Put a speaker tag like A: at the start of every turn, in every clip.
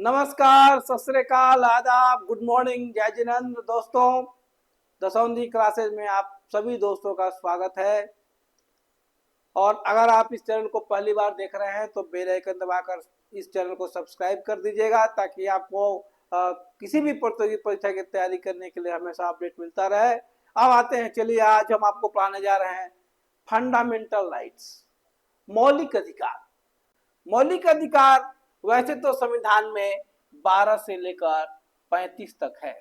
A: नमस्कार, सत श्री अकाल, आदाब, गुड मॉर्निंग, जय जिनेंद्र। दोस्तों, दसौंधी क्लासेज में आप सभी दोस्तों का स्वागत है। और अगर आप इस चैनल को पहली बार देख रहे हैं तो बेल आइकन दबाकर इस चैनल को सब्सक्राइब कर दीजिएगा, ताकि आपको किसी भी प्रतियोगी परीक्षा की तैयारी करने के लिए हमेशा अपडेट मिलता रहे। अब आते हैं, चलिए आज हम आपको पढ़ाने जा रहे हैं फंडामेंटल राइट्स, मौलिक अधिकार। मौलिक अधिकार वैसे तो संविधान में 12 से लेकर 35 तक है,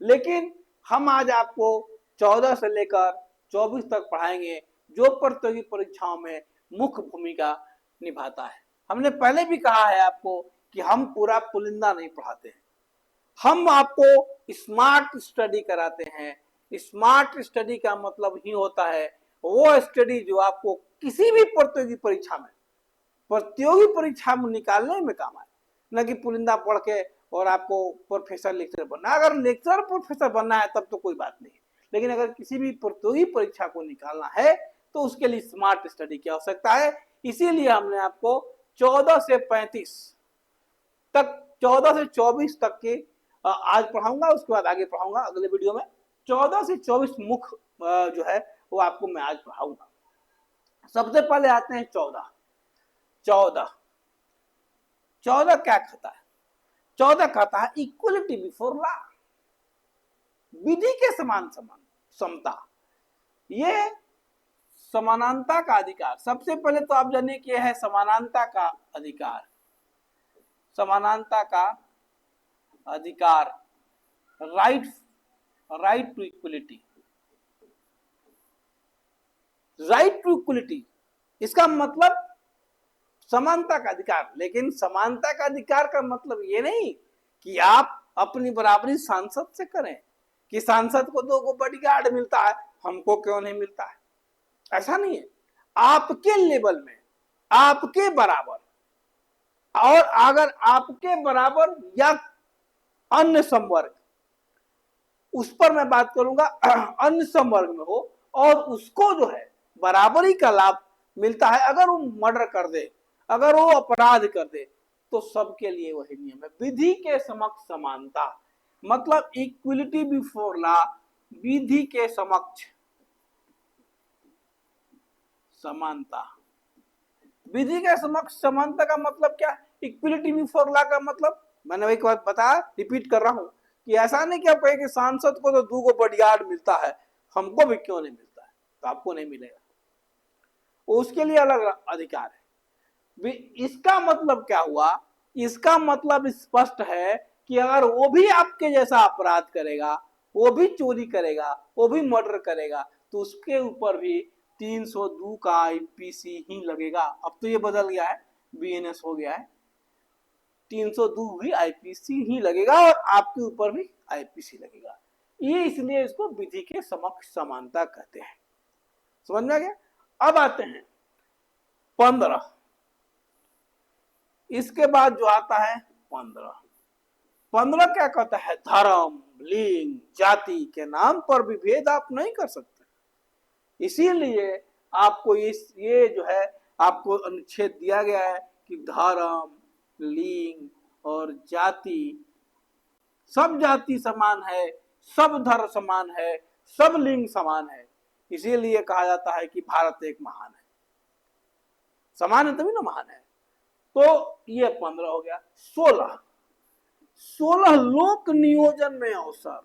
A: लेकिन हम आज आपको 14 से लेकर 24 तक पढ़ाएंगे, जो प्रतियोगी परीक्षाओं में मुख्य भूमिका निभाता है। हमने पहले भी कहा है आपको कि हम पूरा पुलिंदा नहीं पढ़ाते हैं, हम आपको स्मार्ट स्टडी कराते हैं। स्मार्ट स्टडी का मतलब ही होता है वो स्टडी जो आपको किसी भी प्रतियोगी परीक्षा में निकालने में काम आए, न कि पुलिंदा पढ़ के और आपको प्रोफेसर लेक्चर बनना। अगर लेक्चर प्रोफेसर बनना है तब तो कोई बात नहीं, लेकिन अगर किसी भी प्रतियोगी परीक्षा को निकालना है तो उसके लिए स्मार्ट स्टडी की आवश्यकता है। इसीलिए हमने आपको 14 से 35 तक, 14 से 24 तक के आज पढ़ाऊंगा, उसके बाद आगे पढ़ाऊंगा अगले वीडियो में। 14 से 24 मुख्य जो है वो आपको मैं आज पढ़ाऊंगा। सबसे पहले आते हैं 14 क्या कहता है? 14 कहता है इक्वलिटी बिफोर लॉ, विधि के समान समता। ये समानता का अधिकार। सबसे पहले तो आप जानिए कि है समानता का अधिकार। समानता का अधिकार, right to equality. Right to equality, इसका मतलब समानता का अधिकार। लेकिन समानता का अधिकार का मतलब ये नहीं कि आप अपनी बराबरी सांसद से करें, कि सांसद को 2 बॉडीगार्ड मिलता है, हमको क्यों नहीं मिलता है। ऐसा नहीं है। आपके लेवल में, आपके बराबर, और अगर आपके बराबर या अन्य समवर्ग, उस पर मैं बात करूंगा, अन्य समवर्ग में हो और उसको जो है बराबरी का लाभ मिलता है, अगर वो मर्डर कर दे, अगर वो अपराध कर दे, तो सबके लिए वही नियम है। विधि के समक्ष समानता, मतलब इक्वलिटी बिफोर लॉ, विधि के समक्ष समानता। विधि के समक्ष समानता का मतलब क्या? इक्वलिटी बिफोर लॉ का मतलब मैंने एक बात बताया, रिपीट कर रहा हूं कि ऐसा नहीं कि आप कहें कि सांसद को तो 2 बॉडीगार्ड मिलता है, हमको भी क्यों नहीं मिलता है, तो आपको नहीं मिलेगा, उसके लिए अलग अधिकार है। इसका मतलब क्या हुआ? इसका मतलब स्पष्ट है कि अगर वो भी आपके जैसा अपराध करेगा, वो भी चोरी करेगा, वो भी मर्डर करेगा, तो उसके ऊपर भी 302 का आईपीसी ही लगेगा। अब तो ये बदल गया है, बीएनएस हो गया है। 302 भी आईपीसी ही लगेगा और आपके ऊपर भी आईपीसी लगेगा। ये इसलिए इसको विधि के समक्ष समानता कहते हैं। समझ में आ गया? अब आते हैं 15। इसके बाद जो आता है 15 क्या कहता है? धर्म, लिंग, जाति के नाम पर विभेद आप नहीं कर सकते। इसीलिए आपको ये जो है आपको अनुच्छेद दिया गया है कि धर्म, लिंग और जाति, सब जाति समान है, सब धर्म समान है, सब लिंग समान है। इसीलिए कहा जाता है कि भारत एक महान है। समान है तभी ना महान है। तो ये 15 हो गया। 16 लोक नियोजन में अवसर।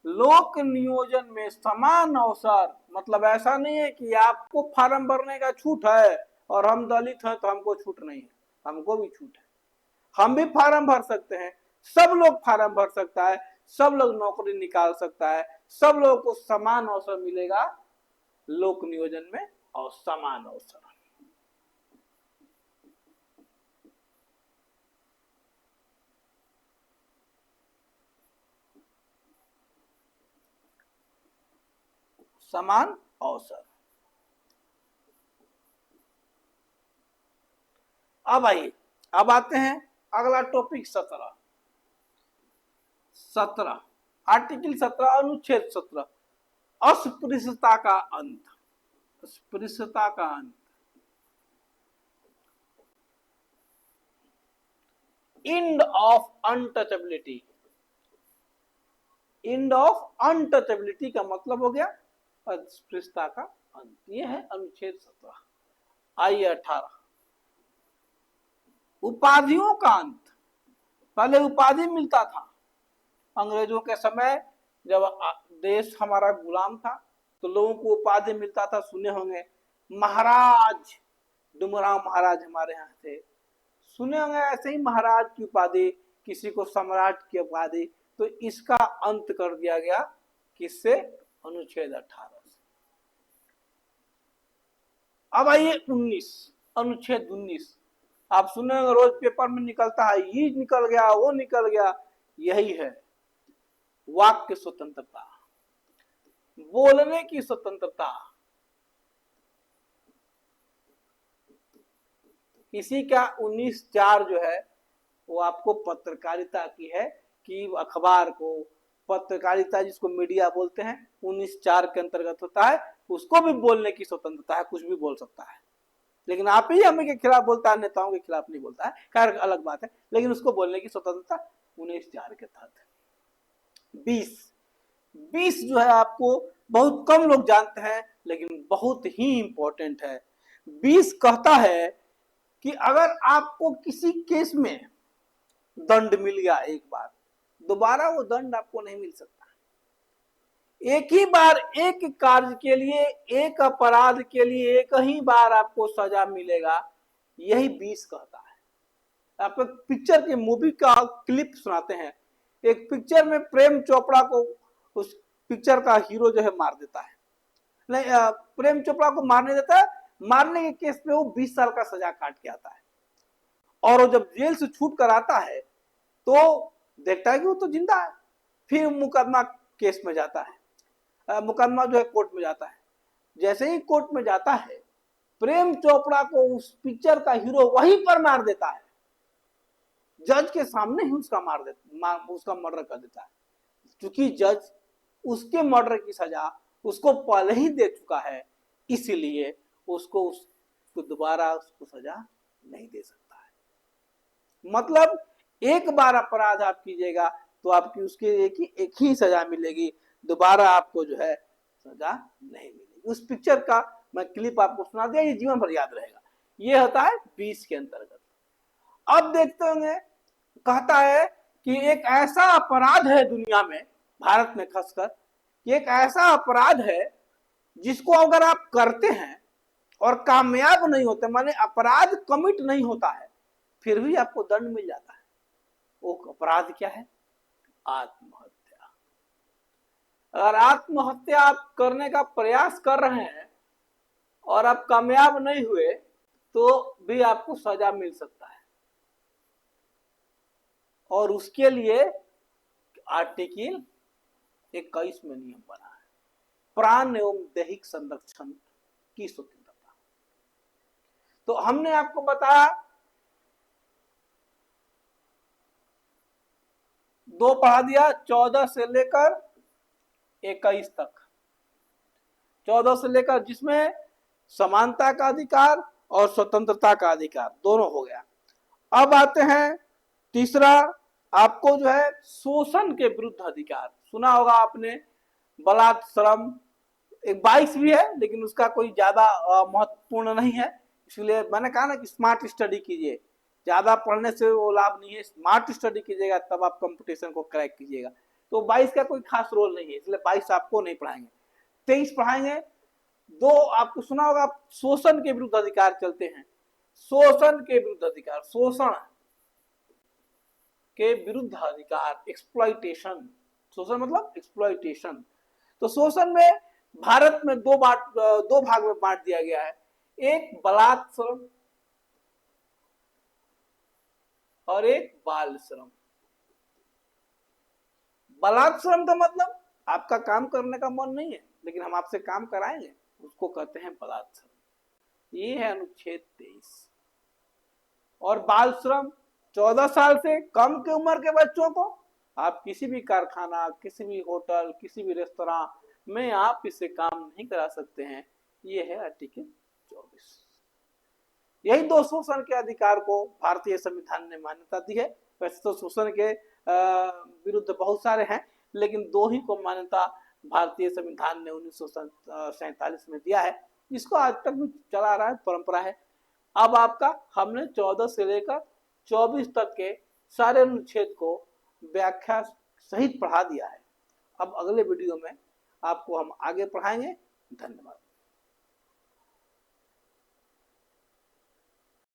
A: लोक नियोजन में समान अवसर, मतलब ऐसा नहीं है कि आपको फार्म भरने का छूट है और हम दलित हैं तो हमको छूट नहीं है, हमको भी छूट है, हम भी फार्म भर सकते हैं। सब लोग फार्म भर सकता है, सब लोग नौकरी निकाल सकता है, सब लोगों को समान अवसर मिलेगा लोक नियोजन में, और समान अवसर। समान अवसर। अब आइए, अब आते हैं अगला टॉपिक 17 आर्टिकल 17 अनुच्छेद 17, अस्पृश्यता का अंत। अस्पृश्यता का अंत। End of untouchability. End of untouchability का मतलब हो गया अस्पृश्यता का अंत। ये है अनुच्छेद 17। आइए 18, उपाधियों का अंत। पहले उपाधि मिलता था अंग्रेजों के समय, जब देश हमारा गुलाम था तो लोगों को उपाधि मिलता था, सुने होंगे महाराज, डुमराव महाराज हमारे यहाँ थे, सुने होंगे ऐसे ही महाराज की उपाधि, किसी को सम्राट की उपाधि। तो इसका अंत कर दिया गया किससे? अनुच्छेद 18 से। अब आइए 19, अनुच्छेद 19। आप सुने होंगे रोज पेपर में निकलता है, ये निकल गया वो निकल गया। यही है वाक्य स्वतंत्रता, बोलने की स्वतंत्रता। इसी का 19(4) जो है वो आपको पत्रकारिता की है, कि अखबार को पत्रकारिता जिसको मीडिया बोलते हैं 19(4) के अंतर्गत होता है। उसको भी बोलने की स्वतंत्रता है, कुछ भी बोल सकता है, लेकिन आप ही हमें के खिलाफ बोलता है, नेताओं के खिलाफ नहीं बोलता है, खैर अलग बात है, लेकिन उसको बोलने की स्वतंत्रता 19(4) के तहत। 20 जो है आपको बहुत कम लोग जानते हैं, लेकिन बहुत ही इंपॉर्टेंट है। 20 कहता है कि अगर आपको किसी केस में दंड मिल गया एक बार, दोबारा वो दंड आपको नहीं मिल सकता। एक ही बार एक कार्य के लिए, एक अपराध के लिए एक ही बार आपको सजा मिलेगा, यही 20 कहता है। आपको पिक्चर के मूवी का क्लिप सुनाते हैं। एक पिक्चर में प्रेम चोपड़ा को उस पिक्चर का हीरो जो है मार देता है, नहीं प्रेम चोपड़ा को मारने देता है, मारने के केस में वो 20 साल का सजा काट के आता है, और वो जब जेल से छूट कर आता है तो देखता है कि वो तो जिंदा है। फिर मुकदमा केस में जाता है, मुकदमा जो है कोर्ट में जाता है। जैसे ही कोर्ट में जाता है, प्रेम चोपड़ा को उस पिक्चर का हीरो वहीं पर मार देता है, जज के सामने ही उसका उसका मर्डर कर देता है। क्योंकि जज उसके मर्डर की सजा उसको पहले ही दे चुका है, इसीलिए उसको दोबारा उसको सजा नहीं दे सकता है। मतलब एक बार अपराध आप कीजिएगा तो आपकी उसके एक ही सजा मिलेगी, दोबारा आपको जो है सजा नहीं मिलेगी। उस पिक्चर का मैं क्लिप आपको सुना दिया, ये जीवन भर याद रहेगा। ये होता है 20 के अंतर्गत। अब देखते होंगे कहता है कि एक ऐसा अपराध है दुनिया में, भारत में खासकर, कि एक ऐसा अपराध है जिसको अगर आप करते हैं और कामयाब नहीं होते, माने अपराध कमिट नहीं होता है, फिर भी आपको दंड मिल जाता है। वो अपराध क्या है? आत्महत्या। अगर आत्महत्या आप करने का प्रयास कर रहे हैं और आप कामयाब नहीं हुए तो भी आपको सजा मिल सकता है, और उसके लिए आर्टिकल 21 में नियम बना है, प्राण एवं दैहिक संरक्षण की स्वतंत्रता। तो हमने आपको बताया 2 पढ़ा दिया, 14 से लेकर 21 तक। 14 से लेकर जिसमें समानता का अधिकार और स्वतंत्रता का अधिकार दोनों हो गया। अब आते हैं तीसरा, आपको जो है शोषण के विरुद्ध अधिकार। सुना होगा आपने बलात्श्रम, एक 22 भी है लेकिन उसका कोई ज्यादा महत्वपूर्ण नहीं है, इसलिए मैंने कहा ना कि स्मार्ट स्टडी कीजिए, ज्यादा पढ़ने से वो लाभ नहीं है, स्मार्ट स्टडी कीजिएगा तब आप कंपटीशन को क्रैक कीजिएगा। तो 22 का कोई खास रोल नहीं है, इसलिए 22 आपको नहीं पढ़ाएंगे, 23 पढ़ाएंगे। 2 आपको सुना होगा शोषण के विरुद्ध अधिकार चलते हैं। शोषण के विरुद्ध अधिकार, शोषण के विरुद्ध अधिकार, एक्सप्लॉइटेशन। शोषण मतलब एक्सप्लॉइटेशन। तो शोषण में भारत में 2 भाग में बांट दिया गया है, एक बलात्श्रम और एक बाल श्रम। बलात्श्रम का मतलब आपका काम करने का मन नहीं है लेकिन हम आपसे काम कराएंगे, उसको कहते हैं बलात्श्रम। ये है अनुच्छेद 23। और बाल श्रम 14 साल से कम की उम्र के बच्चों को आप किसी भी कारखाना, किसी भी होटल, किसी भी रेस्तरां में आप इससे काम नहीं करा सकते हैं। ये है आर्टिकल 24। यही 2 शोषण के अधिकार को भारतीय संविधान ने मान्यता दी है वैसे तो शोषण के विरुद्ध बहुत सारे हैं, लेकिन 2 ही को मान्यता भारतीय संविधान ने 1947 में दिया है। इसको आज तक भी चला रहा है, परंपरा है। अब आपका हमने 14 से लेकर 24 तक के सारे अनुच्छेद को व्याख्या सहित पढ़ा दिया है। अब अगले वीडियो में आपको हम आगे पढ़ाएंगे। धन्यवाद।